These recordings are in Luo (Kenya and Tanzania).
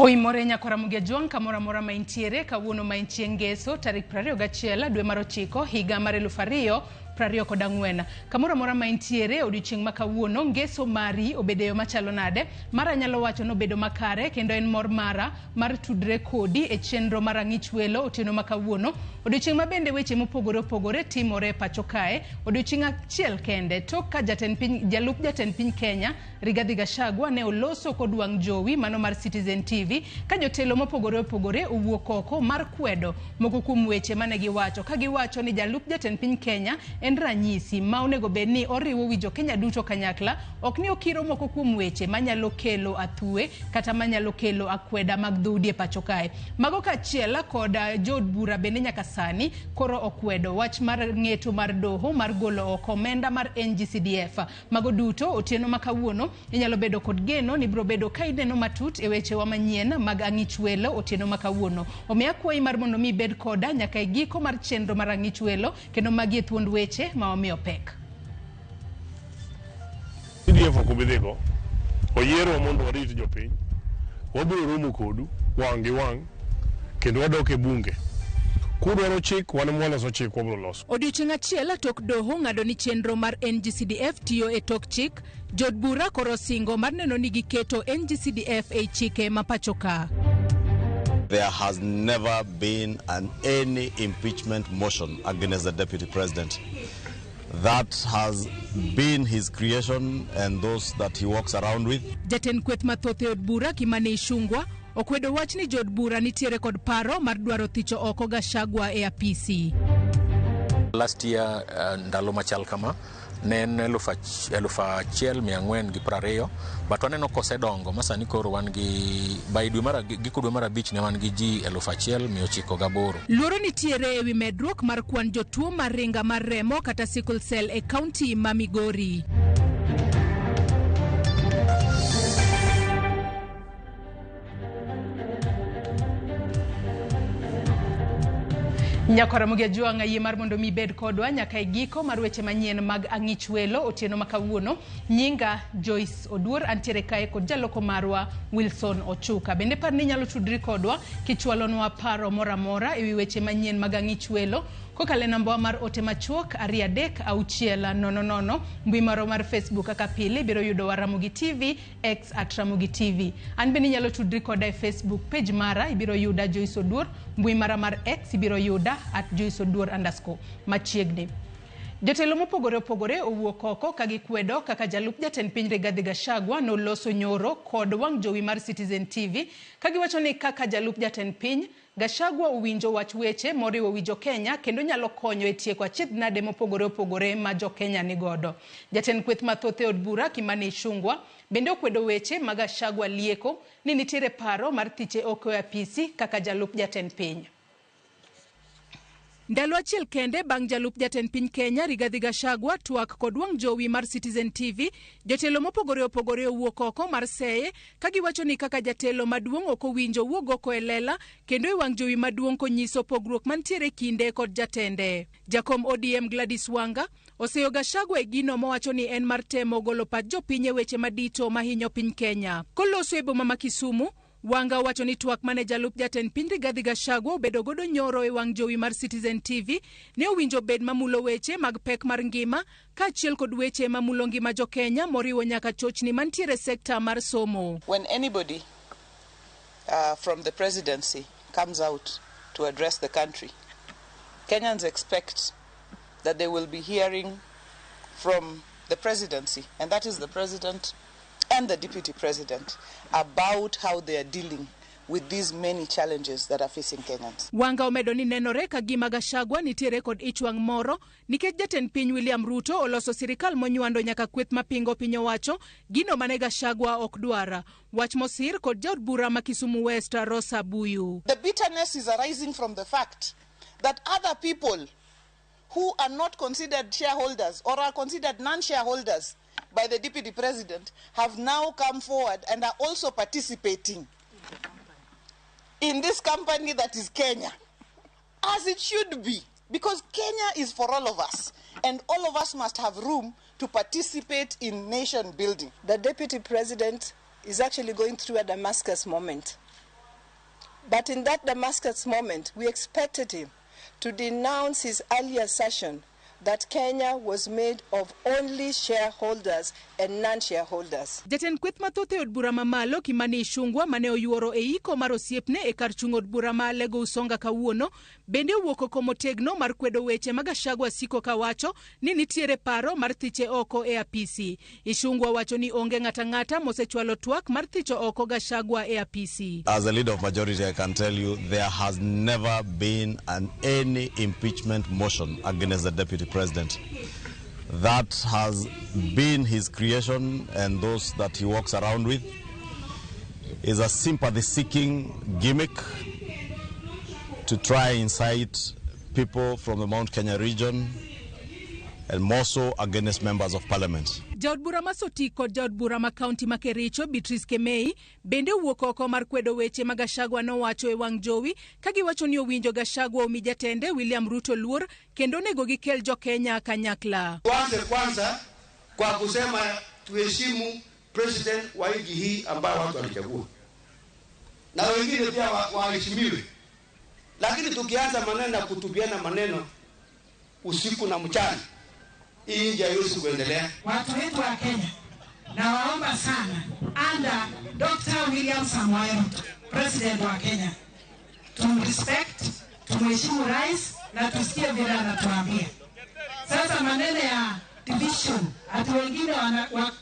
Oimore nyakora mugia juang kamora mora maintiere kawuono maintie ngeso tarik 21 dwe mar 9 higa mar 2024. Kamora mora maintiere odiochieng' makawuono ngeso mari obedeyo machalo nade. Mara nyalo wacho no bedo makare kendo en mor mara mar tudre kodi e chenro mar ang'ich welo otieno makawuono. Odiochieng' mabende weche mopogore opogore timore pacho kae. Odiochieng' achiel kende tok ka jalup jatend piny Kenya Rigathi Gachagua ne oloso kod wang' jowi mano mar Citizen TV ka jotelo mopogore opogore owuok oko mar kwedo moko kuom weche mane giwacho ka giwacho ni jalup jatend piny Kenya en ranyisi ma onego bed ni oriwo wi jo Kenya duto kanyakla, ok ni okiro moko kuom weche manyalo kelo athue kata manyalo kelo akweda mag dhoudi e pacho kae. Mago kaachiel kod jod bura bende nyaka sani koro okwedo wach mar ng'eto mar doho mar golo oko omenda mar NGCDF. Mago duto otieno makawuono inyalo bedo kod geno ni biro bedo ka ineno matut e weche wa manyien mag ang'ich welo otieno makawuono. Omiya kwayi mar mondo mi bed koda nyaka e giko mar chenro mar ang'ich welo kendo magi e thuond weche ma omiyo pek. CDF okobidhigo oyiero mondo warit jopiny, wabiro romo kodu wang' gi wang' kendo wadok e bunge. Kudwaro chik wan mwaloso chik wabiro loso. Odiochieng' achiel tok doho ng'ado ni chenro mar NGCDF tiyo e tok chik, jod bura koro singo mar neno ni giketo NGCDF e chike ma pacho ka. There has never been any impeachment motion against the Deputy President. That has been his creation and those that he walks around with. Jatend kweth mathoth e od bura Kimani Ichung'wah okwedo wach ni jod bura nitiere kod paro mar dwaro thicho oko Gachagua e apisi. Last year ndalo machal kama ne en 1420 but waneno kosedongo masani koro wan gi by dwe mar abich ne wan gi ji 1908. Luoro nitiere ewi medruok mar kwan jotuo mar ringa mar remo kata sickle cell e kaunti ma Migori. Nyakora mugia juang' ayie mar mondo mi bed kodwa nyaka e giko mar weche manyien mag ang'ich welo otieno makawuono. Nyinga Joyce Oduor antiere kae kod jaloko marwa Wilson Ochuka. Bende par ni nyalo tudri kodwa kichwalonwa paro mora mora ewi weche manyien mag ang'ich welo kokale namba mar ote machuok 236000. Mbui maro mar Facebook kaka pile biro yudo wa Ramogi TV X @Ramogi TV. An bende nyalo tudri koda e Facebook page mara ibiro yuda Joyce Oduor, mbui mara mar X ibiro yuda @JoyceOduor_ machiegni. Jotelo mopogore opogore owuok oko ka gikwedo kaka jalup jatend piny Rigathi Gachagua noloso nyoro kod wang' jowi mar Citizen TV ka giwacho ni kaka jalup jatend piny Gachagua uwinjo wach weche moriwo wi jo Kenya kendo nyalo konyo e tieko achiedh nade mopogore opogore ma jo Kenya ni godo. Jatend kweth mathoth e od bura Kimani Ichung'wah bende okwedo weche mag Gachagua lieko ni nitiere paro mar thiche oko e apisi kaka jalup jatend piny. Ndalo achiel kende bang' jalup jatend piny Kenya Rigathi Gachagua twak kod wang' jowi mar Citizen TV, jotelo mopogore opogore owuok oko mar seye ka giwacho ni kaka jatelo maduong' ok owinjo wuog oko e lela kendo e wang' jowi maduong' konyiso pogruok mantiere kinde kod jatende. Jakom ODM Gladys Wanga oseyo Gachagua e gino mowacho ni en mar temo golo pach jopiny e weche madito mahinyo piny Kenya. Koloso e boma ma Kisumu, Wanga wacho ni twak mane jalup jatend piny Rigathi Gachagua obedo godo nyoro e wang' jowi mar Citizen TV ne owinjo bed mamulo weche mag pek mar ngima kaachiel kod weche mamulo ngima jo Kenya moriwo nyaka chochni mantiere sekta mar somo. When anybody from the presidency comes out to address the country, Kenyans expect that they will be hearing from the presidency, and that is the president and the deputy president, about how they are dealing with these many challenges that are facing Kenyans. Wanga omedo ni nenore ka gima Gachagua nitiere kod ichwang' moro nikech jatend piny William Ruto oloso sirikal monywando nyaka kweth mapingo piny owacho gino mane Gachagua ok dwara. Wach mosir kod jaod bura ma Kisumu West Rosa Buyu. The bitterness is arising from the fact that other people who are not considered shareholders or are considered non-shareholders by the deputy president have now come forward and are also participating in this company that is Kenya, as it should be, because Kenya is for all of us and all of us must have room to participate in nation building. The deputy president is actually going through a Damascus moment But in that Damascus moment, we expected him to denounce his earlier assertion that Kenya was made of only shareholders and non-shareholders. Jatend kweth mathoth e od bura mamalo Kimani Ichung'wah mane oyuoro e iko mar osiepne e kar chung' od bura ma Lego Usonga kawuono bende owuok oko motegno mar kwedo weche ma Gachagua siko kawacho ni nitiere paro mar thiche oko e apisi. Ichung'wah wacho ni onge ng'ata mosechwalo twak mar thicho oko Gachagua e apisi. As a leader of majority, I can tell you there has never been any impeachment motion against the deputy president. That has been his creation, and those that he walks around with is a sympathy-seeking gimmick to try and incite people from the Mount Kenya region and more so against members of parliament. Jaod bura masoti kod jaod bura ma kaunti ma Kericho Beatrice Kemei bende wuok oko mar kwedo weche ma Gachagua nowacho e wang' jowi ka giwacho ni owinjo Gachagua omi jatende William Ruto luor kendo nego gikel jo Kenya kanyakla. Kwanza kwa kusema tuheshimu president wa nchi hii ambao watu walichagua, na wengine pia waheshimiwe, lakini tukianza maneno ya kutubiana maneno usiku na mchana, hii nchi haiwezi kuendelea. Watu wetu wa Kenya na waomba sana under Dr. William Samoei Ruto, president wa Kenya, tumrespect, tumheshimu rais na tusikie vile anatuambia. Sasa maneno ya division, ati wengine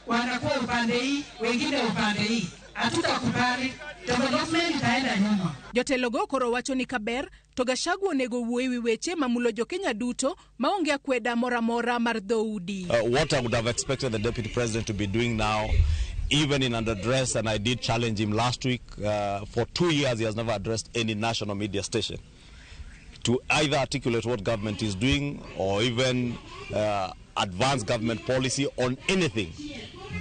wanakuwa upande hii, wengine upande hii, hatutakubali. Development itaenda nyuma. Jotelogo koro wacho ni kaber to Gachagua onego wuoyi wi weche mamulo jo Kenya duto maonge akweda mora mar dhoudi. What I would have expected the deputy president to be doing now, even in underdress, and I did challenge him last week, for 2 years he has never addressed any national media station to either articulate what government is doing or even advance government policy on anything.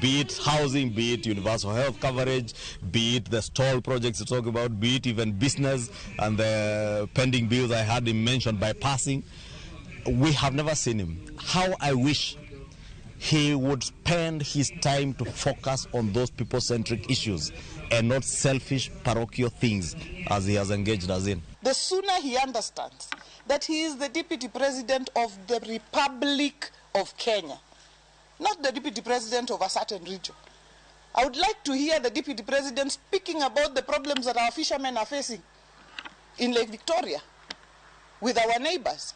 Be it housing, be it universal health coverage, be it the stall projects you talk about, be it even business and the pending bills I had him mentioned by passing. We have never seen him. How I wish he would spend his time to focus on those people-centric issues and not selfish parochial things as he has engaged us in. The sooner he understands that he is the deputy president of the Republic of Kenya, not the deputy president of a certain region. I would like to hear the deputy president speaking about the problems that our fishermen are facing in Lake Victoria with our neighbors,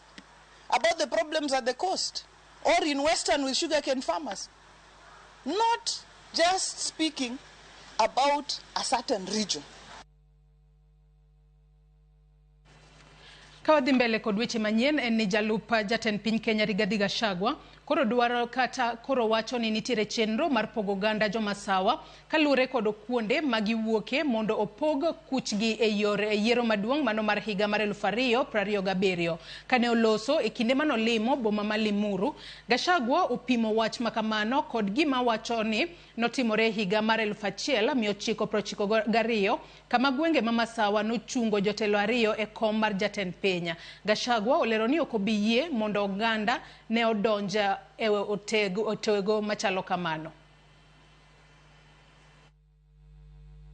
about the problems at the coast, or in Western with sugarcane farmers. Not just speaking about a certain region. Kawadhi mbele kod weche manyien en ni jalup jatend piny Kenya Rigathi Gachagua koro dwaro kata koro wacho ni nitiere chenro mar pogo oganda jo Masawa kaluwore kod kuonde magiwuoke mondo opog kuchgi e yiero maduong' mano mar higa mar 2027. Kane oloso e kinde mano limo boma ma Limuru, Gachagua opimo wach makamano kod gima wacho ni notimore higa mar 1992 kama gwenge ma Masawa nochungo jotelo ariyo e kom mar jatend piny. Gachagua olero ni ok obiyie mondo oganda ne odonja e otego machalo kamano.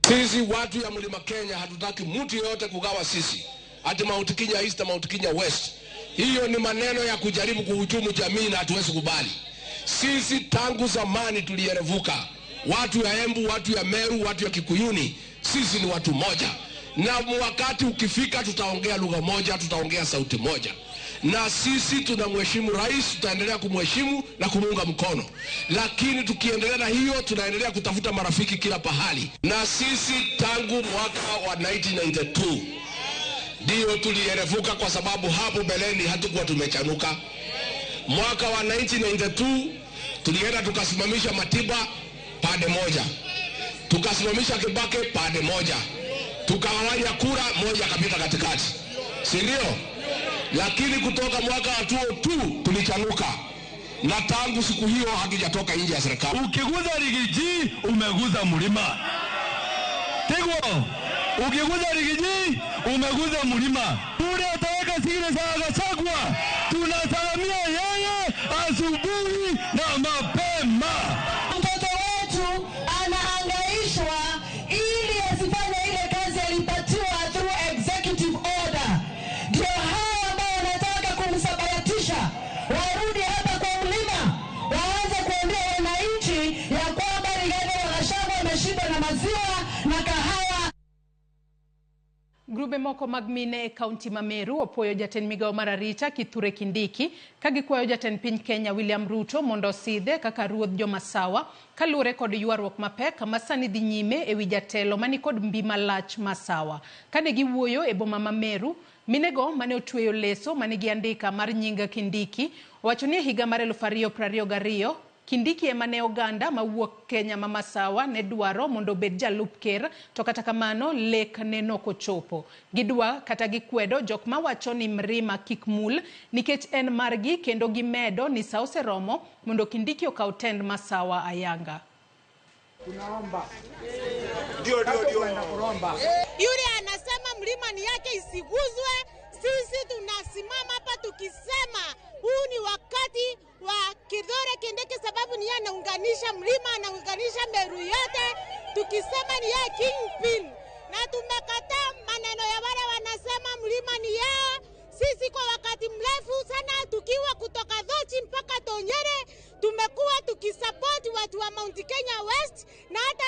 Sisi watu ya Mlima Kenya hatutaki mtu yote kugawa sisi. Ati Mount Kenya East, Mount Kenya West. Hiyo ni maneno ya kujaribu kuhujumu jamii na hatuwezi kubali. Sisi tangu zamani tulierevuka. Watu ya Embu, watu ya Meru, watu ya Kikuyuni, sisi ni watu moja. Na wakati ukifika tutaongea lugha moja, tutaongea sauti moja. Na sisi tunamheshimu rais, tutaendelea kumheshimu na kumuunga mkono. Lakini tukiendelea na hiyo, tunaendelea kutafuta marafiki kila pahali. Na sisi tangu mwaka wa 1992 ndio tulierevuka, kwa sababu hapo beleni hatukuwa tumechanuka. Mwaka wa 1992 tulienda tukasimamisha Matiba pande moja, tukasimamisha Kibaki pande moja, tukawanya kura moja kapita katikati, si ndio? Lakini kutoka mwaka wa 2002 tulichanuka, na tangu siku hiyo hatujatoka nje ya serikali. Ukiguza Rigiji umeguza mlima. Tego, ukiguza Rigiji umeguza mlima. Tule ataweka sigire za Gachagua. Tunasalamia yeye asubuhi na mapema. Mtoto wetu anahangaishwa ili asifanye ile kazi alipatiwa through mamoko mag mine e kaunti ma Meru opoyo jatend migawo mar arita Kithure Kindiki ka gikwayo jatend piny Kenya William Ruto mondo osidhe kaka ruodh jo-Masawa kaluwore kod ywaruok mapek ma sani dhi nyime e wi jatelo mani kod mbi malach Masawa. Kane giwuoyo e boma ma Meru, minego mane otweyo leso mane giandika mar nyinga Kindiki owacho ni higa mar 2022 Kindiki emane oganda mawuok Kenya ma Masawa ne dwaro mondo bed jalup ker, to kata kamano lek ne nokochopo. Gidwa kata gikwedo jok mawacho ni mrima kik mul nikech en margi kendo gimedo ni sa oseromo mondo Kindiki okaw tend Masawa ayanga. Tunaomba. Yule anasema mlima ni yake isiguzwe. Sisi tunasimama hapa tukisema huu ni wakati wa Kithure Kindiki sababu ni yeye anaunganisha mlima, anaunganisha Meru yote, tukisema ni yeye kingpin. Na tumekataa maneno ya wale wanasema mlima ni yao. Sisi kwa wakati mrefu sana tukiwa kutoka Dhochi mpaka Tonyere tumekuwa tukisupport watu wa Mount Kenya West, na hata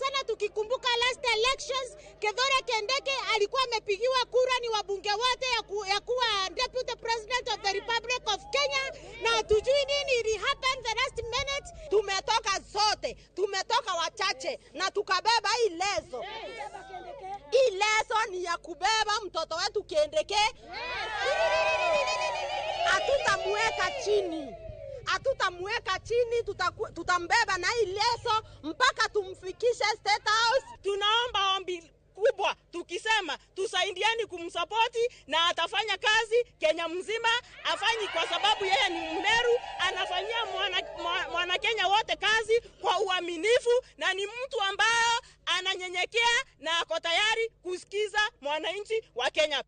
sana tukikumbuka last elections Kithure Kindiki alikuwa amepigiwa kura ni wabunge wote ya kuwa deputy president of the Republic of Kenya, na tujui nini ili happen the last minute. Tumetoka zote, tumetoka wachache na tukabeba hii leso. Hii leso ni ya kubeba mtoto wetu Kindiki. Hatutamweka chini, tutambeba na hii leso mpaka tumfikishe State House. Tunaomba ombi kubwa tukisema tusaidiani kumsapoti na atafanya kazi Kenya mzima, afanyi kwa sababu yeye ni Mmeru, anafanyia mwana Kenya wote kazi kwa uaminifu na ni mtu ambaye ananyenyekea na ako tayari kusikiza mwananchi wa Kenya.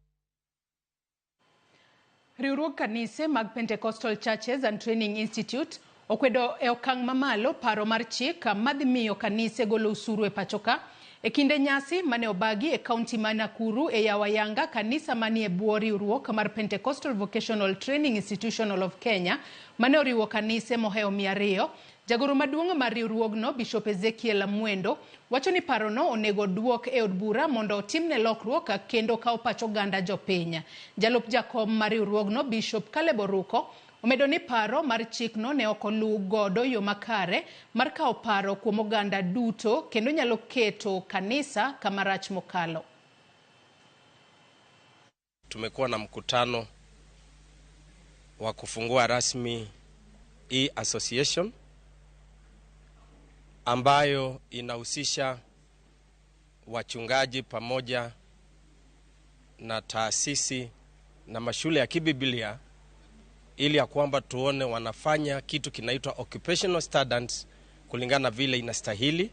Riwruog kanise mag Pentecostal Churches and Training Institute okwedo e okang' mamalo paro mar chik madhi miyo kanise golo usuru e pachoka e kinde nyasi mane obagi e kaunti ma Nakuru e Yawayanga. Kanisa manie bwo riwruok mar Pentecostal Vocational Training Institutional of Kenya mane oriwo kanise moheo 200. Jagoro maduong' mar riwruogno Bishop Ezekiel Mwendo wacho ni parono onego duok e od bura mondo otimne lokruok kendo kawo pacho ganda jopiny. Jalup jakom mar riwruogno Bishop Caleb Oruko omedo ni paro mar chikno ne okolu godo yo makare mar kawo paro kuom oganda duto kendo nyalo keto kanisa kama rach mokalo. Tumekuwa na mkutano wa kufungua rasmi hii association ambayo inahusisha wachungaji pamoja na taasisi na mashule ya kibiblia, ili ya kwamba tuone wanafanya kitu kinaitwa occupational standards kulingana vile inastahili,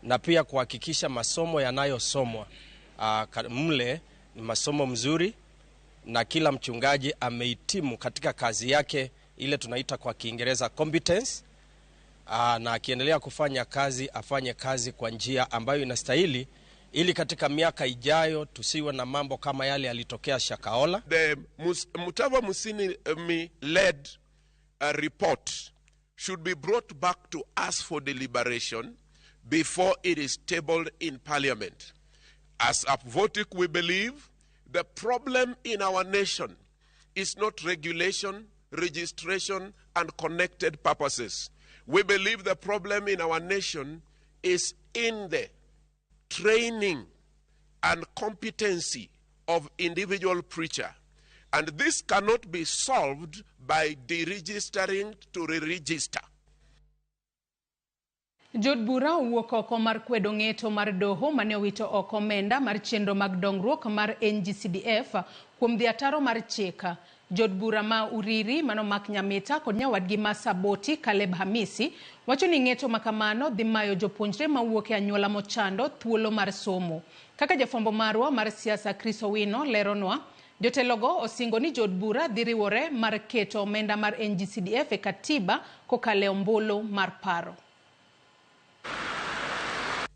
na pia kuhakikisha masomo yanayosomwa mle ni masomo mzuri na kila mchungaji amehitimu katika kazi yake ile tunaita kwa Kiingereza competence, na akiendelea kufanya kazi afanye kazi kwa njia ambayo inastahili, ili katika miaka ijayo tusiwe na mambo kama yale yalitokea Shakahola. The Mutava Musyimi led report should be brought back to us for deliberation before it is tabled in Parliament. As Apvotic, we believe the problem in our nation is not regulation, registration, and connected purposes. We believe the problem in our nation is in the training and competency of individual preacher. And this cannot be solved by deregistering to re-register. Jod bura owuok oko mar kwedo ng'eto mar doho mane owito oko omenda mar chenro mag dongruok mar NGCDF kuom dhi ataro mar chika. Jod bura ma Uriri manomak Nyamita kod nyawadgi ma Saboti Caleb Hamisi wacho ni ng'eto makamano dhi mayo jopuonjre mawuok e anyuola mochando thuolo mar somo. Kaka jafwambo marwa mar siasa Chris Owino leronwa, jotelogo osingo ni jod bura dhi riwore mar keto omenda mar NGCDF e katiba kokale ombulu mar paro.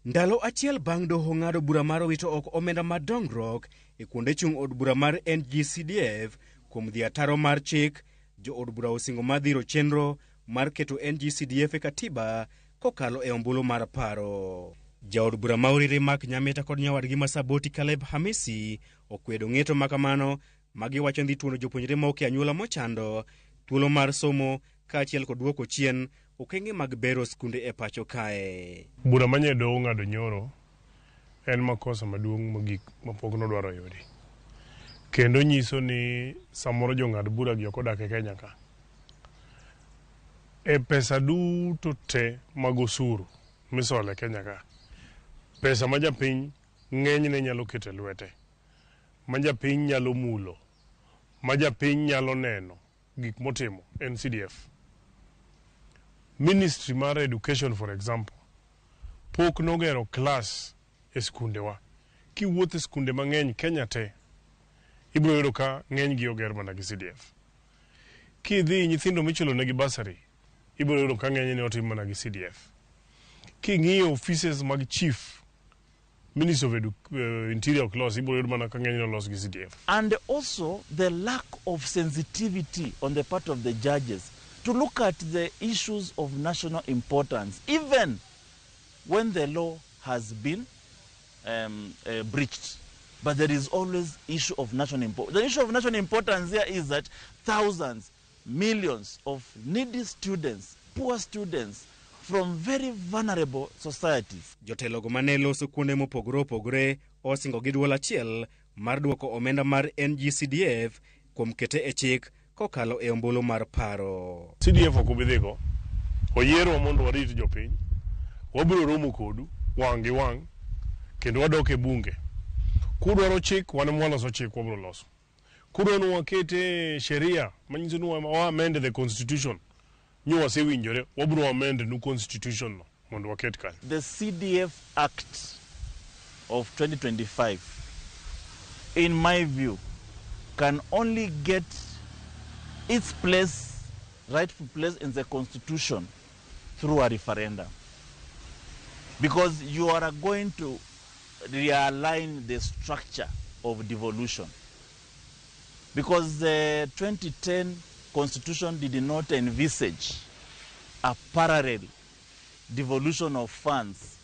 Ndalo achiel bang' doho ng'ado bura mar wito ok omenda mar dongruok e kuonde chung' od bura mar NGCDF kuom dhi ataro mar chik, jo od bura osingo madhiro chenro mar keto NGCDF e katiba kokalo e ombulu mar paro. Ja od bura ma Uriri mak Nyamita kod nyawadgi ma Saboti Caleb Hamisi okwedo ng'eto makamano magiwacho ni tuono jopuonjre maoke anyuola mochando thuolo mar somo kaachiel kod duoko chien okenge mag bero skunde e pacho kae. Bura manye doho ng'ado nyoro en makosa maduong' mogik mapok nodwaro yudi. Kendo nyiso ni samoro jong'ad bura gi ok odak e Kenya ka. E pesa duto te mag osuru misole Kenya ka, pesa ma japiny ng'enyne nyalo keto lwete, ma japiny nyalo mulo, ma japiny nyalo neno gik motimo en CDF. Ministry mar Education for example pok nogero class e skundewa. Kiwuotho e skunde mang'eny Kenya te ibiro yudo ka ng'eny gi oger mana gi CDF. Kidhi nyithindo michulo negi basari ibiro yudo ka ng'eny ne otim mana gi CDF. King'iyo offices mag chief Ministry of Interior Clause ibiro yudo mana ka ng'eny ne olos gi CDF. And also the lack of sensitivity on the part of the judges to look at the issues of national importance, even when the law has been breached. But there is always issue of national importance. The issue of national importance here is that thousands, millions of needy students, poor students from very vulnerable societies. Jotelo go mane loso kuonde mopogore opogore osingo gi duol achiel mar duoko omenda mar NGCDF kuom kete e chik kokalo e ombulu mar paro. CDF okubidhigo oyiero mondo warit jopiny, wabiro romo kodu wang' gi wang' kendo wadok e bunge. Kudwaro chik wan mwaloso chik wabiro loso. Kudwaro wakete sheria manyiso ni wa amend the constitution nyo wasewinjore wabiro amend nu constitution no mondo waket kan. The CDF Act of 2025 in my view can only get its place, rightful place in the constitution through a referendum, because you are going to realign the structure of devolution, because the 2010 constitution did not envisage a parallel devolution of funds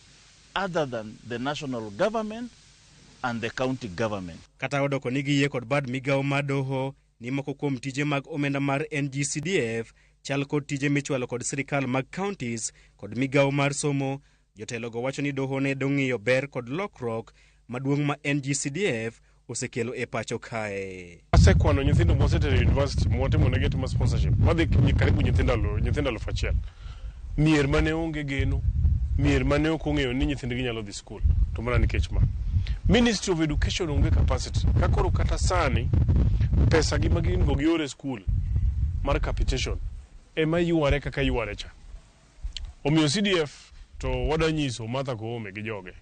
other than the national government and the county government. Kata odoko ni giye kod bad migao madoho ni moko kuom tije mag omenda mar NGCDF chal kod tije michwalo kod sirikal mag counties kod migao mar somo. Jotelo go wacho ni doho ne dong'iyo ber kod lokruok maduong' ma NGCDF osekelo e pacho kae. Asekwano nyithindo mosetero university mwatimo ne getimo sponsorship madhi karibu nyithindo 1,000. Mier mane onge geno, mier mane ok ong'eyo ni nyithindgi nyalo dhi skul to mana nikech ma. Ministry of Education onge capacity. Kakoro kata sani pesa gi magin go giore skul mar capitation ema yuare kaka yuare cha. Omiyo CDF to wadanyiso Martha Koome gi joge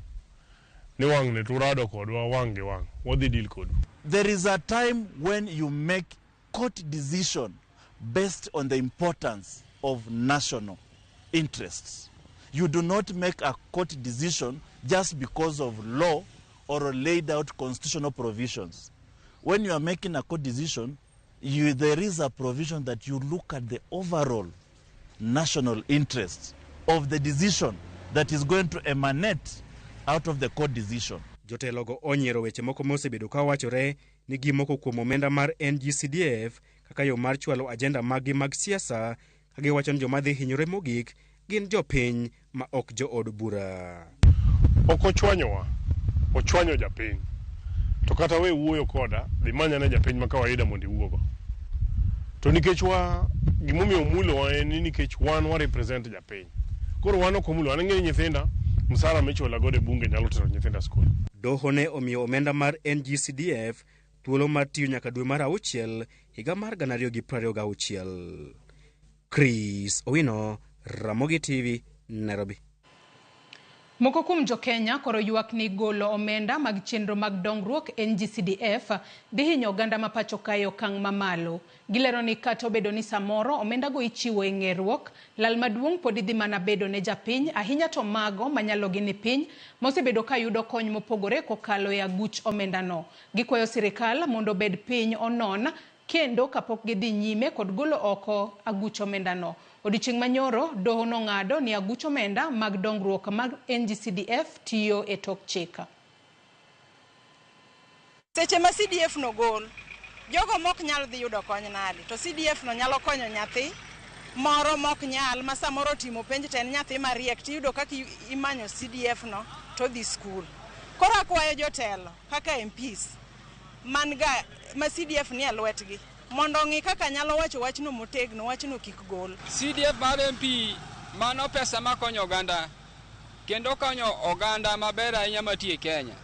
ni wang' ne turado kodwa wang' gi wang' wadhi deal kodu. There is a time when you make court decision based on the importance of national interests. You do not make a court decision just because of law or laid out constitutional provisions. When you are making a court decision, there is a provision that you look at the overall national interests of the decision that is going to emanate out of the court decision. Jotelo go onyiero weche moko mosebedo ka wachore ni gimoko kuom omenda mar NGCDF kaka yo mar chwalo agenda magi mag siasa kage wacho ni joma dhi hinyore mogik gin jopiny ma ok jo od bura. Okochwanyowa, ochwanyo japiny. To kata we wuoyo koda dhi manya ne japiny ma kawaida mondo iwuogo. To nikech wa gimomiyo mulo wa en nikech wan wa represent japiny. Koro wan ok omulo, wan ng'eyo nyithinda msara michulo gode bunge nyalo tero nyithinda skul. Doho ne omiyo omenda mar NGCDF thuolo mar tiyo nyaka dwe mar 6 higa mar 2026. Chris Owino, Ramogi TV, Nairobi. Moko kuom jo-Kenya koro ywak ni golo omenda mag chenro mag dongruok NGCDF dhi hinyo oganda ma pacho kae okang' mamalo. Gilero ni kata obedo ni samoro omenda go ichiwo e ng'eruok, lal maduong' pod idhi mana bedo ne japiny, ahinya to mago manyalo gi ni piny mosebedo ka yudo kony mopogore kokalo e aguch omenda no. Gikwayo sirikal mondo bed piny onon kendo kapok gidhi nyime kod golo oko aguch omenda no. Odiochieng' manyoro doho nong'ado ni aguch omenda mag dongruok mag NGCDF tiyo e tok chik. Seche ma CDF no gol, jogo mok nyal dhi yudo kony nade. To CDF no nyalo konyo nyathi moro mok nyal ma samoro timo penj ten nyathi mariek tiyudo kaka imanyo CDF no to dhi school. Koro akwayo jotelo kaka MPs manga ma CDF ni alwetgi mondo ng'i kaka nyalo wacho wachno motegno, wachno kik gol. CDF mar MP mano pesa makonyo oganda kendo konyo oganda maber ahinya matie Kenya.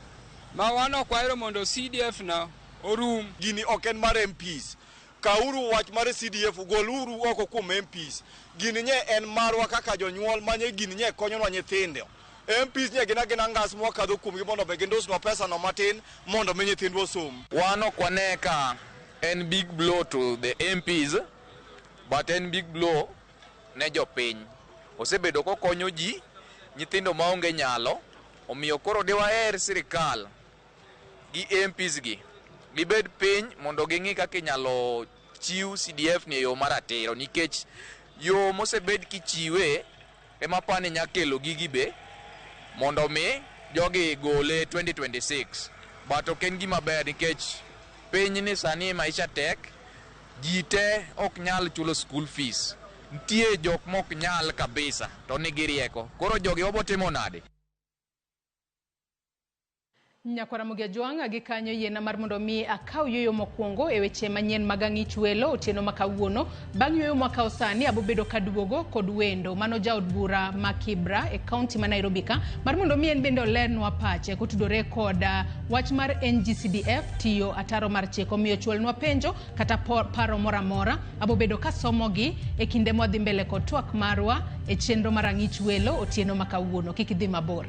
Ma wano kwaero mondo CDF na orum. Gini ok en mar MPs. Kauru wach mar CDF goluru oko kuom MPs. Gini nye en marwa kaka jonyuol manye gini nye konyo nyithindo. MPs nye gina ngas mwakadho kuomgi mondo be gindosnwa pesa no matin mondo mi nyithindwa osom. Wano kwaneka en big blow to the MPs, but en big blow ne jopiny. Osebedo kokonyo ji nyithindo maonge nyalo, omiyo koro dewaher sirikal gi MPs gi gibed piny mondo ging'i kaka inyalo chiw CDF ni yo maratiro, nikech yo mosebed kichiwe ema pani nyakelo gigi be mondo mi jogi gole 2026. But oken gima ber nikech piny ni sani maisha tek, ji te ok nyal chulo school fees. Ntie jok mok nyal kabisa to nigi rieko. Koro jogi obotimo nade? Nyakwara Mugiajwang' gikanyo yiena mar mondo mi akaw yoyo mokwongo e weche manyien mag ang'ich welo otieno makawuono. Bang' yoyo makao sani abobedo kaduogo kod wendo mano jaod bura ma Kibra e kaunti ma Nairobi ka mar mondo mi en bende olernwa pache kotudore kod wach mar NGCDF tiyo ataro mar chiko miyo chwelnwa penjo kata paro moramora abobedo kasomogi e kinde mwadhi mbele kod twak marwa e chenro mar ang'ich welo otieno makawuono. Kik idhi mabor.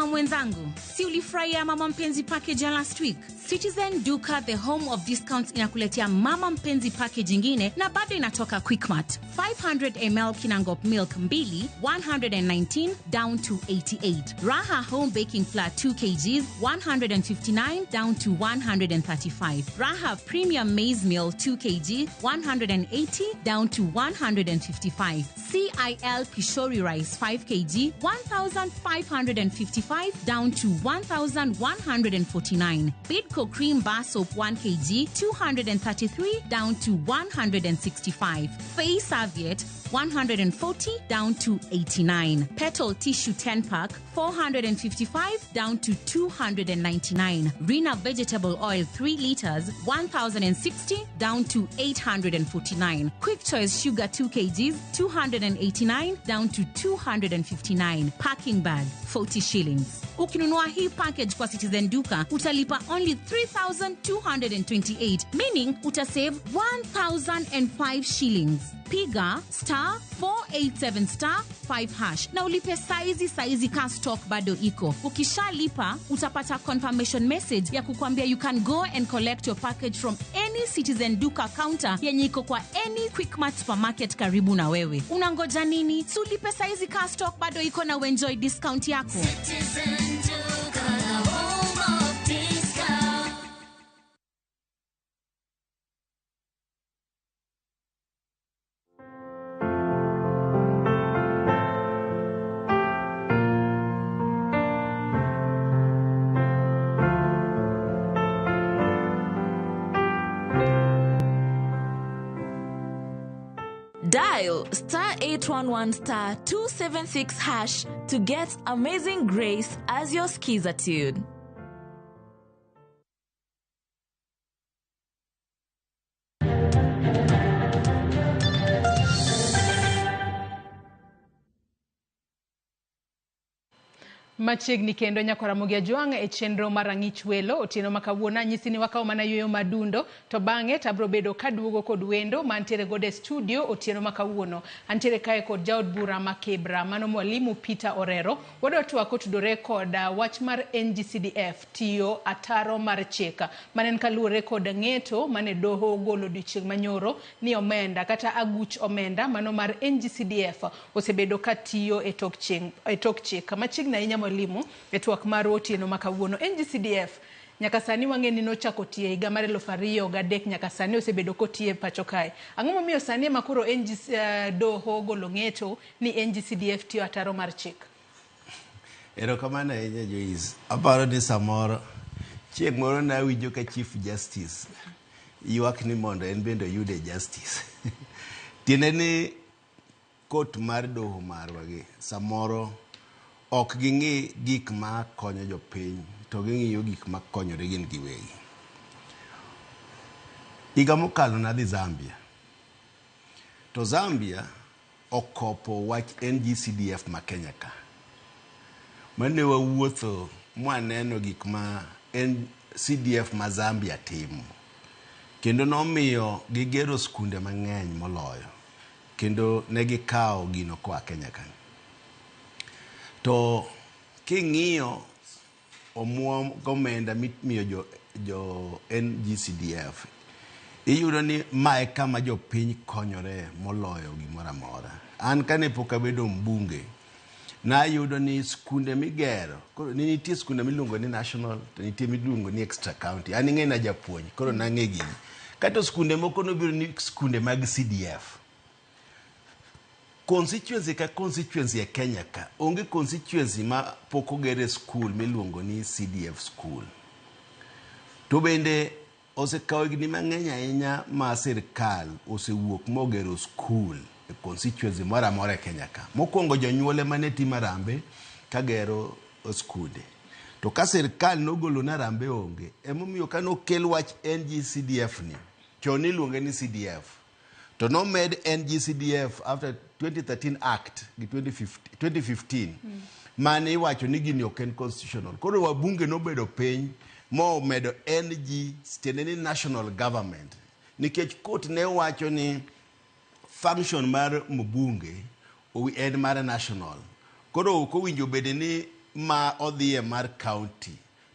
Mwenzangu, si ulifurahia Mama Mpenzi package ya last week? Citizen Duka, the home of discounts, inakuletea Mama Mpenzi package ingine na bado inatoka Quickmart. 500 ml Kinangop milk mbili, 119 down to 88. Raha home baking flour 2 kgs, 159 down to 135. Raha premium maize meal 2 kg, 180 down to 155. CIL Pishori rice 5 kg, 1,555 down to 1,149. Bidco cream bar soap 1 kg, 233 down to 165. Faye Serviette 140 down to 89. Petal tissue 10 pack 455 down to 299. Rina vegetable oil 3 liters 1060 down to 849. Quick Choice sugar 2 kgs 289 down to 259. Packing bag 40 shillings. Ukinunua hii package kwa Citizen Duka utalipa only 3,228, meaning utasave 1,005 shillings. Piga *487*5# na ulipe saizi ka stock bado iko. Ukishalipa utapata confirmation message ya kukwambia you can go and collect your package from any Citizen Duka counter yenye iko kwa any Quickmart supermarket karibu na wewe. Unangoja nini? Si ulipe saizi ka stock bado iko na uenjoy discount yako. Citizen Duka, home of discount. Dial *811*276# to get Amazing Grace as your skiza tune. Machiegni kendo Nyakwara Mugiajwang' e chenro mar ang'ich welo otieno makawuono nyisi ni wakaw mana yoyo madundo to bang'e tabro bedo kaduogo kod wendo mantiere gode studio otieno makawuono. Antiere kae kod jaod bura ma Kibra mano mwalimu Peter Orero. Wadwa twak kotudore kod wach mar NGCDF tiyo ataro mar chika manen kaluore kod ng'eto mane doho golo odiochieng' manyoro ni omenda kata aguch omenda mano mar NGCDF osebedo katiyo e tok chik. Machiegni ahinya mwalimu e twak mar otieno makawuono. NGCDF nyaka sani wang'eni nochako tiye higa mar 2003 nyaka sani osebedo kotiye pacho kae. Ang'o momiyo sani ema koro doho golo ng'eto ni NGCDF tiyo ataro mar chik? Erokamano ahinya Joyce. Aparo ni samoro chieng' moro nawinjo ka Chief Justice ywak ni mondo en bende oyude justice. Tiende ni kot mar doho marwa gi samoro ok ging'i gik ma konyo jopiny, to ging'iyo gik ma konyore gin giwegi. Higa mokalo nadhi Zambia. To Zambia okopo wach NGCDF ma Kenya ka. Mane wawuotho mwaneno gik ma NCDF ma Zambia timo. Kendo nomiyo gigero skunde mang'eny moloyo. Kendo ne gikawo gino koa Kenya ka. To king'iyo omuom gomenda mimiyo jo NGCDF, iyudo ni mae kama jopiny konyore moloyo gimoro amora. An kane pok abedo mbunge, nayudo ni skunde migero, koro nitie skunde miluongo ni national, to nitie miluongo ni extra county. An ing'e na japuonj, koro nang'e gini. Kato skunde moko nobiro ni skunde mag CDF. Constituency ka constituency e Kenya ka, onge constituency ma pok ogere school miluongo ni CDF school. To bende osekawo higni mang'eny ahinya ma sirkal osewuok mogero school e constituency moro amora e Kenya ka. Mokwongo jonyuol mane timo rambe kagero skunde. To ka sirkal nogolo na rambe onge, emomiyo ka nokel wach NGCDF ni, chon iluonge ni CDF. To no med NGCDF after 2013 Act, 2015, mane iwacho ni gini ok en constitutional. Koro wabunge nobedo piny, mo medo NG, stiende ni national government. Nikech court ne wacho ni function mar mbunge en mar national. Koro okowinjo bede ni ma odhiye mar county.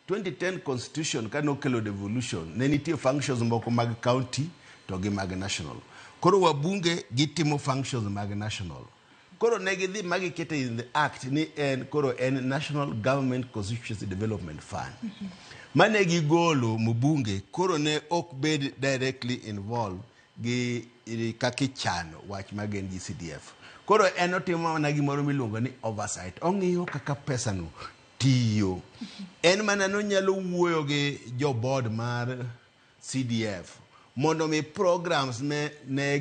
2010 constitution ka nokelo devolution, ne nitie functions moko mag county to gi mag national. Koro wabunge gitimo functions mag national. Koro negidhi magikete in the act ni koro en National Government Constituency Development Fund. Mane gigolo mbunge, koro ne ok bed directly involved gi kakichano wach mag NGCDF. Koro en otimo na gimoro miluongo ni oversight. Ong'iyo kaka pesa no tiyo. En mana no nyalo wuoyo gi jo board mar CDF. Mondo mi programs ne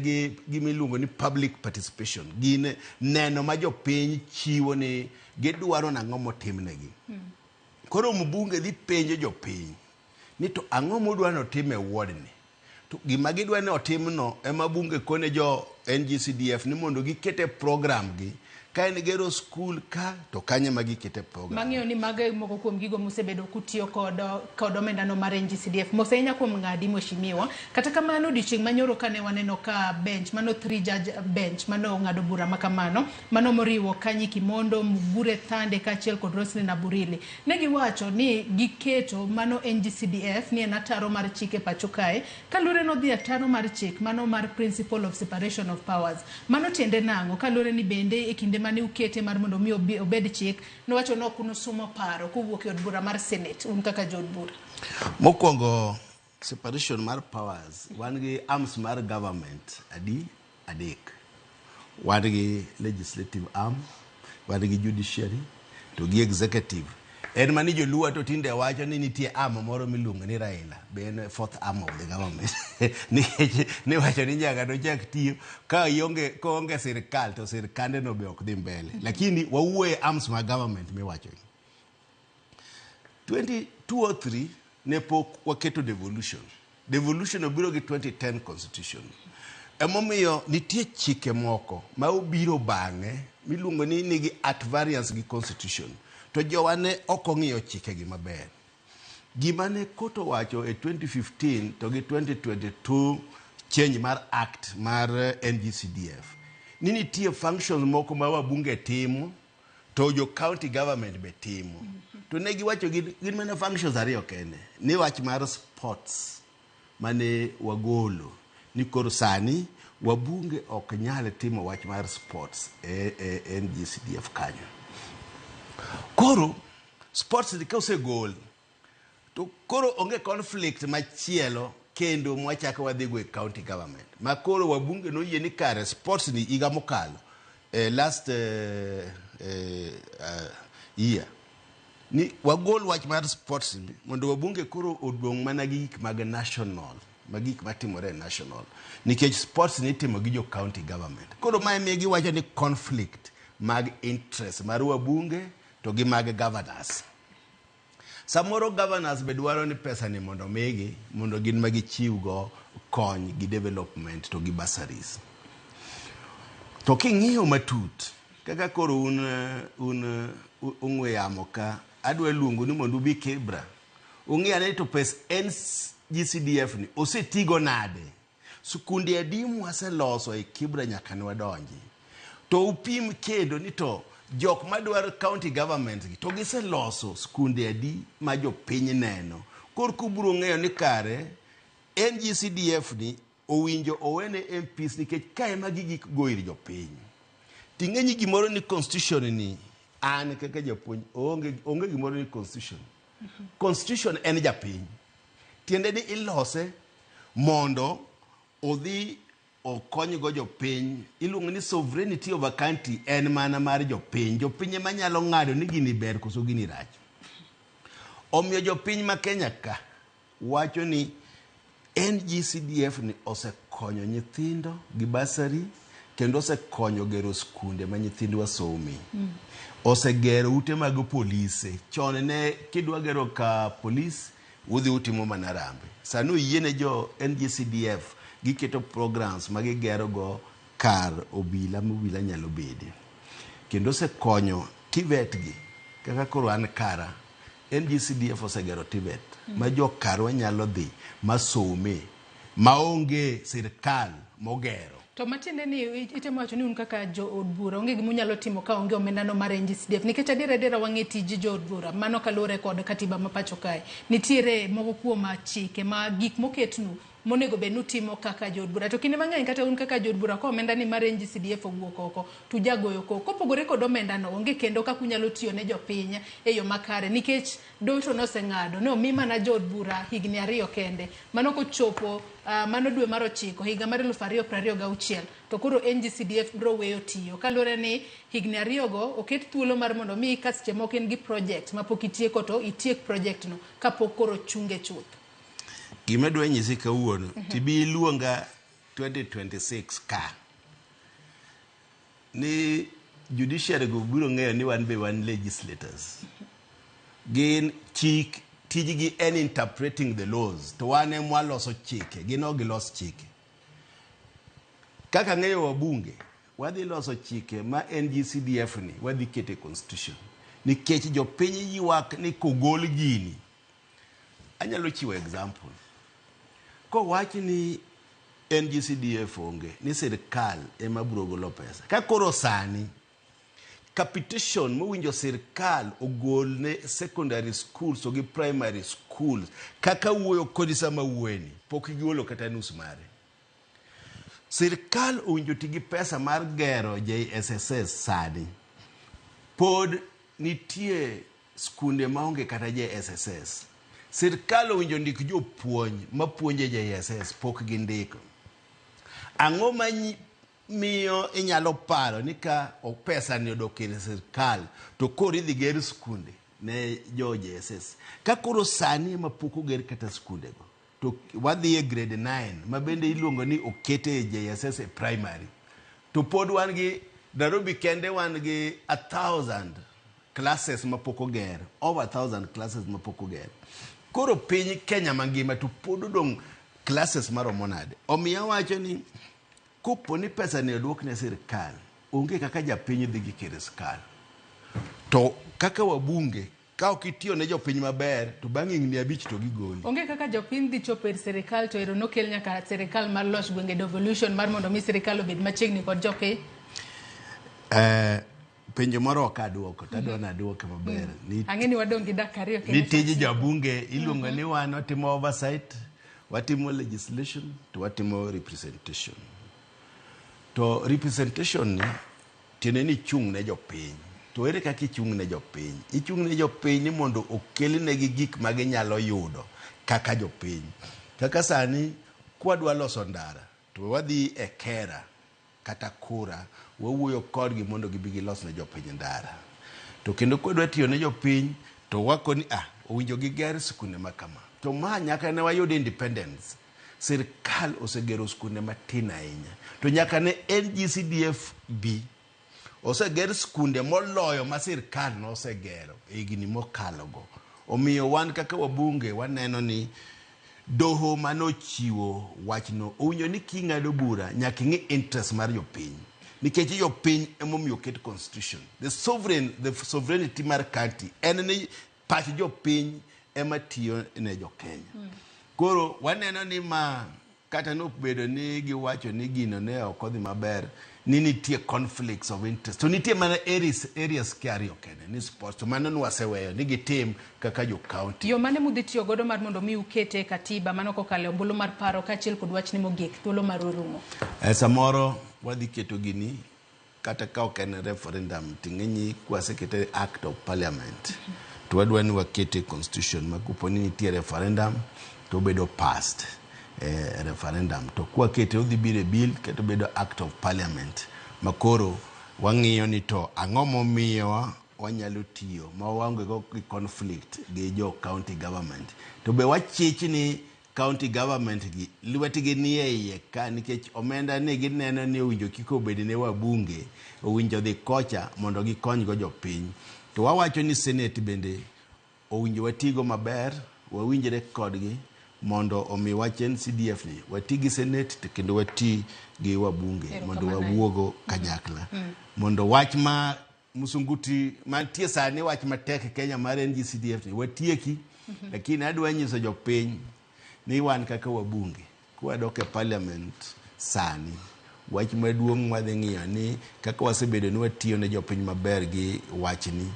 gimiluongo ni public participation. Gine neno ma jopiny chiwo ni gidwaro nang'o motimnegi. Koro mbunge dhi penjo jopiny ni to ang'o modwa notim e ward ni. To gima gidwa ni otimno ema bunge kone jo NGCDF ni mondo gikete program gi. Ka en gero school ka, to kanye ma gikete program. Mang'eyo ni maga moko kuom gigo mosebedo kutiyo kod omenda no mar NGCDF. Mosenya kuom ng'adi mheshimiwa. Kata kamano odiochieng' manyoro kane waneno ka bench, mano 3 judge bench, mano ng'ado bura makamano, mano moriwo Kanyi Kimondo, Mugure Thande kaachiel kod Roslyn Aburili. Ne giwacho ni giketo mano NGCDF ni en ataro mar chik e pacho kae. Kalure no dhi ataro mar chik, mano mar principle of separation of powers. Mano tiende nang'o? Kalure ni bende e kinde mane ukete mar mondo mi obed chik, nowacho no kuno sumo paro kowuok e od bura mar Senate, kaka jod bura. Mokwongo separation mar powers, wan gi arms mar government adek. Wan gi legislative arm, wan gi judiciary, to gi executive. En mani joluo to tinde wacho ni nitie arm moro miluongo ni Raila, be en fourth arm of the government. Ni wacho ni nyaka nochak tiyo ka onge sirkal to sirkande no be ok dhi mbele. Lakini wawuoye arms ma government miwacho. 2003 ne pok waketo devolution. Devolution obiro gi 2010 constitution. Emomiyo nitie chike moko ma obiro bang'e miluongo ni nigi at variance gi constitution. To jowane ok ong'iyo chikegi maber. Gima ne koto wacho e 2015 to gi 2022 change mar act mar NGCDF. Ni nitie functions moko ma wabunge timo to jo county government be timo. To ne giwacho gin mana functions ariyo kende. Ni wach mar sports mane wagolo. Ni koro sani wabunge ok nyal timo wach mar sports e NGCDF kanyo. Koro sports di ka osegol To koro onge conflict machielo kendo mwachako wadhigo e county government. Ma koro wabunge no yie ni kare sports ni iga mokalo last year. Ni wagol wach mar sports ni mondo wabunge koro odong mana gi gik mag national, magik matimore national. Nikech sports ni timo gi jo county government. Koro mae miyo giwacho ni conflict mag interest mar wabunge to gi mag governors. Samoro governors be dwaro ni pesa ni mondo migi mondo gin magi chiwgo kony gi development to gi bursaries. To king'iyo matut kaka koro un ung'we yamo ka adwa luongo ni mondo ubi Kibra. Ung'e to pes NGCDF ni osetigo nade. Sukunde adi mwaseloso e Kibra nyaka ne wadonji. To upim kendo ni to jok madwaro county government to giseloso skunde adi ma jo piny neno. Kor kuburo ng'eyo ni kare NGCDF ni owinjo owene MPs nikech kae magi gik goiri jo piny. Ting'enyi gimoro ni constitution ni an kaka japuonj onge gimoro ni constitution. Constitution en japiny. Tiende ni ilose mondo odhi okonygo jopiny. Iluongo ni sovereignty of a country en mana mar jopiny. Jopiny ema nyalo ng'ado ni gini ber koso gini rach. Omiyo jopiny ma Kenya ka wacho ni NGCDF ni osekonyo nyithindo gi basari kendo osekonyo gero skunde ma nyithindwa somi. Osegero ute mag polise. Chon ne kidwa gero ka polis udhi utimo mana rambe. Sano yiene jo NGCDF giketo programs magigero go kar obila mobila nyalo bede. Kendo osekonyo TVET gi kaka koro an kara NGCDF osegero TVET ma jo karwa nyalo dhi masome maonge sirkal mogero. To matiende ni itemo wacho ni un kaka jo od bura onge gima unyalo timo ka onge omenda no mar NGCDF nikech adiera wang'e tiji jo od bura mano kalure kod katiba ma pacho kae. Nitiere moko kuom chike ma gik moketnu monego be nutimo kaka jo od bura. To kinde mang'eny kata un kaka jo od bura ko omenda ni mar NGCDF owuok oko to jagoyo koko. Kopogore kod omenda no onge kendo kaka unyalo tiyo ne jopiny e yo makare nikech doto noseng'ado ne omi mana jo od bura higni 2 kende. Mano kochopo mano dwe mar 9 higa mar 2026 to koro NGCDF bro weyo tiyo kalure ni higni 2 go oket thuolo mar mondo mi kaste moko en gi project mapok itieko to itiek project no kapok koro chunge chuth. Gima dwa nyisi kawuono tibi luonga 2026 ka ni judiciary go biro ng'eyo ni wan be wan legislators. Gin chik tijgi en interpreting the laws to wan em waloso chike gino gilos chike. Kaka ng'eyo wabunge wadhi loso chike ma NGCDF ni wadhi kete constitution nikech jopiny ywak ni kogol gini. Anyalo chiwo example. Ko wachi ni NGCDF onge ni sirkal ema biro golo pesa. Ka koro sani capitation mowinjo sirkal ogol ne secondary schools o gi primary schools kaka wuoyo kodi sama wuweni pok gigolo kata nus mare. Sirkal owinjo tigi pesa mar gero JSSS sani. Pod nitie skunde maonge kata JSSS. Sirkal owinjo ndik jopuonj mapuonje JSS pok gindiko. Ang'o ma miyo inyalo paro ni ka pesa ni odok e sirkal to koro idhi ger skunde ne jo JSS. Ka koro sani ma pok oger kata skunde go to wadhi e grade 9 ma bende iluongo ni okete JSS e primary. To pod wan gi Nairobi kende wan gi 1,000 classes ma pok oger, over 1,000 classes ma pok oger. Koro piny Kenya mangima to pod odong classes maromo nade. Omiyo wacho ni kopo ni pesa ne odwok ne sirkal onge kaka japiny dhi gi kere sirkal. To kaka wabunge ka ok itiyo ne jopiny maber to bang' higni 5 to gigoli. Onge kaka jopiny dhi chopo ir sirkal to ero nokel nyaka sirkal mar loch gwenge devolution mar mondo mi sirkal obed machiegni kod jopiny. Penjo moro ok adwoko tadwa nadwoke maber. Ang'eni wadong gi dak 2 kende. Ni tiji jabunge iluongo ni wan watimo oversight, watimo legislation to watimo representation. To representation ni tiene ni chung ne jopiny. to ere kaka ichung' ne jopiny. Ichung' ne jopiny ni mondo okelnegi gik ma ginyalo yudo kaka jopiny. Kaka sani kwadwa loso ndara to wadhi e kera kata kura wawuoyo kodgi mondo gibi gilos ne jopiny ndara. To kendo kwadwa tiyo ne jopiny to wakoni owinjo giger skunde makama. To ma nyaka ne wayud independence. Sirkal osegero skunde matin ahinya. To nyaka ne NGCDF B oseger skunde moloyo ma sirkal nosegero higni mokalogo. Omiyo wan kaka wabunge waneno ni doho manochiwo wachno owinjo ni king'ado bura nyaka ing'e interest mar jopiny. Nikech jopiny emomiyo ket constitution. The sovereignty mar county en ni pach jopiny ema tiyo ne jokenya. Koro waneno ni ma kata nobedo ni giwacho ni gino ne ok odhi maber ni nitie conflicts of interest. To nitie mana areas kiariyo kende ni sports. To mano nwaseweyo ni gitim kaka jo county. Yo mane mudhi tiyo godo mar mondo mi ukete katiba mano kokale ombulu mar paro kachiel kod wach ni mogik thuolo mar orumo. Samoro wadhi keto gini kata ka ok en referendum ting'enyi kwasekete act of parliament. To wadwa ni wakete constitution makuponi nitie referendum to bedo passed referendum. To kwa kete udhi bire bill keto bedo act of parliament. Makoro wang'iyo ni to ang'o momiyo wanyalo tiyo ma waonge go conflict gi jo county government. To be wachich ni county government gi lwetgi ni e iye ka nikech omenda ni gineno ni owinjo kik obed ne wabunge owinjo dhi kocha mondo gikony go jopiny. To wawacho ni senate bende owinjo watigo maber wawinjre kodgi mondo omi wachen CDF ni wati gi senate to kendo wati gi wabunge mondo wawuogo kanyakla mondo wach ma musunguti mantie sani wach matek Kenya mar NGCDF ni watieki. Lakini adwa nyiso jopiny ni wan kaka wabunge kwadok e parliament sani wach maduong' wadhi ng'iyo ni kaka wasebedo ni watiyo ne jopiny maber gi wachni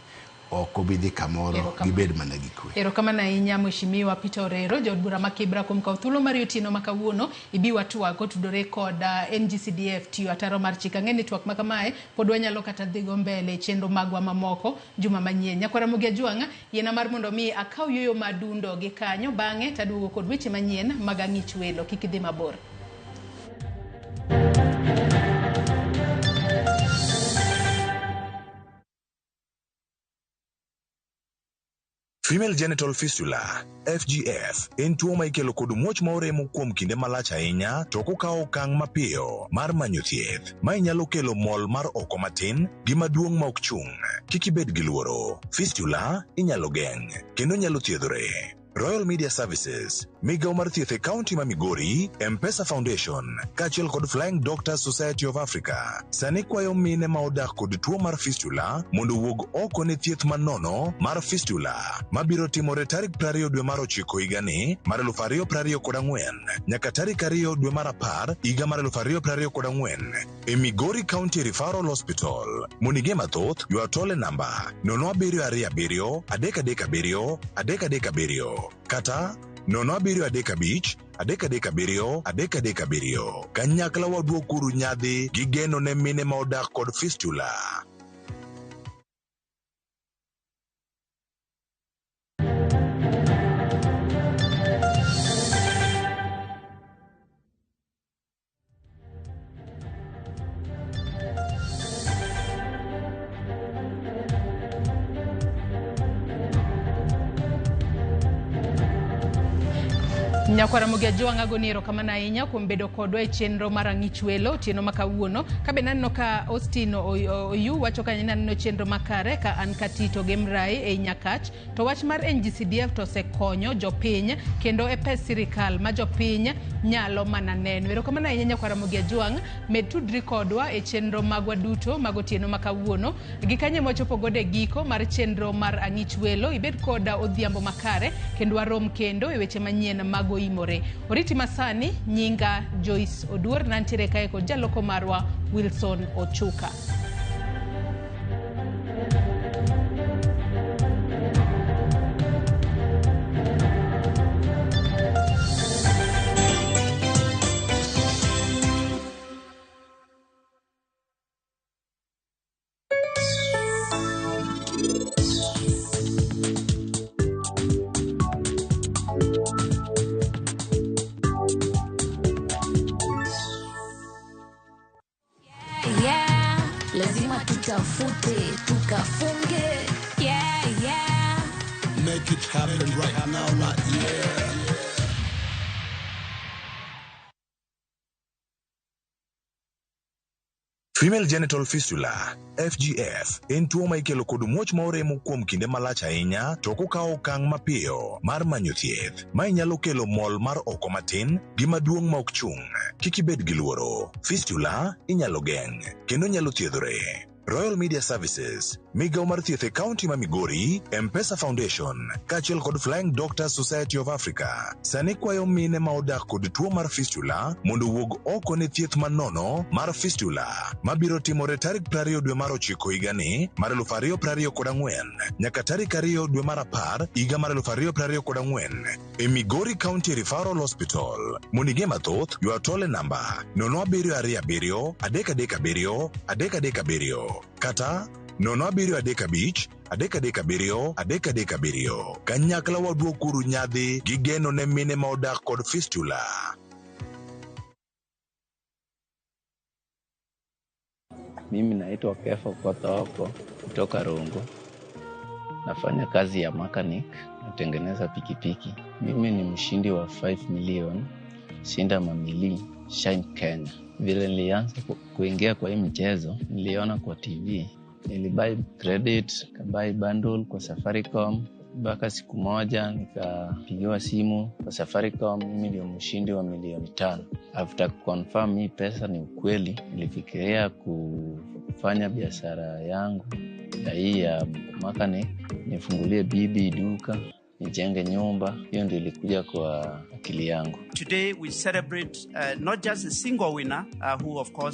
oko bidhi kamoro gibed mana gi kwe. Erokamano ahinya Mheshimiwa Peter Orero, jod bura ma Kibra kuom kawo thuolo mar otieno ma kawuono ibiwa twak otudore kod NGCDF tiyo ataro mar chik. Ang'eni twak ma kamae pod wanyalo kata dhigo mbele chenro magwa mamoko juma manyien. Nyakwara Mugia Jwang'a yiena mar mondo mi akaw yoyo madundo gi kanyo bang'e taduogo kod weche manyien mag ang'ich welo. Kik idhi mabor. Female genital fistula FGF en tuo ma ikelo kod muoch ma oremo kuom kinde malach ahinya to kokawo okang' mapiyo mar manyo thieth ma inyalo kelo mol mar oko matin gi maduong' ma ok chung'. Kik ibed gi luoro. Fistula inyalo geng' kendo nyalo thiedhore. Royal Media Services, Migao mar thieth e County ma Migori, M-Pesa Foundation, kachiel kod Flying Doctors Society of Africa, sani kwayo mine ma odak kod tuo mar fistula mondo wuog oko ne thieth manono mar fistula mabiro timore tarik 20 dwe mar 9 higani mar 2024 nyaka tarik 2 dwe mar 10 higa mar 2024 e Migori County Referral Hospital. Monige mathoth ywa tole namba 0727 337 337 kata 0735 337 337. Kanyakla waduokuru nyadhi gi geno ne mine ma odak kod fistula. Nyakwara Mugia Jwang'a goni erokamano ahinya kuom bedo kodwa e chenro mar ang'ich welo otieno ma kawuono. Ka be naneno ka Austin Oyu wacho ka naneno chenro makare ka an katito gemrai e Nyakach to wach mar NGCDF to sekonyo jopiny kendo e pes sirikal ma jopiny nyalo mana neno. Erokamano ahinya Nyakwara Mugia Jwang'a med tudri kodwa e chenro magwa duto mag otieno ma kawuono gi kanye mochopo gode giko mar chenro mar ang'ich welo ibed koda odhiambo makare kendo warom kendo e weche manyien mago imore. Oriti masani nyinga Joyce Oduor nantiere kae kod jaloko marwa Wilson Ochuka. Yeah, yeah. Lazima tutafute, tukafunge. Yeah, yeah. Make it happen right now, right? Yeah. Female genital fistula FGF en tuo ma ikelo kod muoch ma oremo kuom kinde malach ahinya to kokawo okang' mapiyo mar manyo thieth ma inyalo kelo mol mar oko matin gi maduong' ma ok chung'. Kik ibed gi luoro, fistula inyalo geng' kendo nyalo thiedhore. Royal Media Services, Migao mar thieth e kaunti ma Migori, M-Pesa Foundation, kaachiel kod Flying Doctors Society of Africa, sani kwayo mine ma odak kod tuo mar fistula mondo wuog oko ne thieth manono mar fistula mabiro timore tarik 20 dwe mar 9 higani mar 2024 nyaka tarik 2 dwe mar 10 higa mar 2024 e Migori County Referral Hospital. Monige mathoth ywa tole namba 0727 337 337 kata 0735 337 337. Kanyakla waduokuru nyadhi gi geno ne mine ma odak kod fistula. Mimi naitwa Kefo Kotoko kutoka Rongo. Nafanya kazi ya mechanic, natengeneza pikipiki. Mimi ni mshindi wa 5 million Shinda Mamili Shine Kenya. Vile nilianza kuingia kwa hii mchezo, niliona kwa TV. Nilibuy credit, nikabuy bundle kwa Safaricom. Mpaka siku moja nikapigiwa simu kwa Safaricom, mimi ndio mshindi wa milioni 5. After confirm hii pesa ni ukweli, nilifikiria kufanya biashara yangu ya hii ya mechanic, nifungulie bibi duka, nijenge nyumba. Hiyo ndio ilikuja kwa akili yangu. Today we celebrate not just a single winner who of course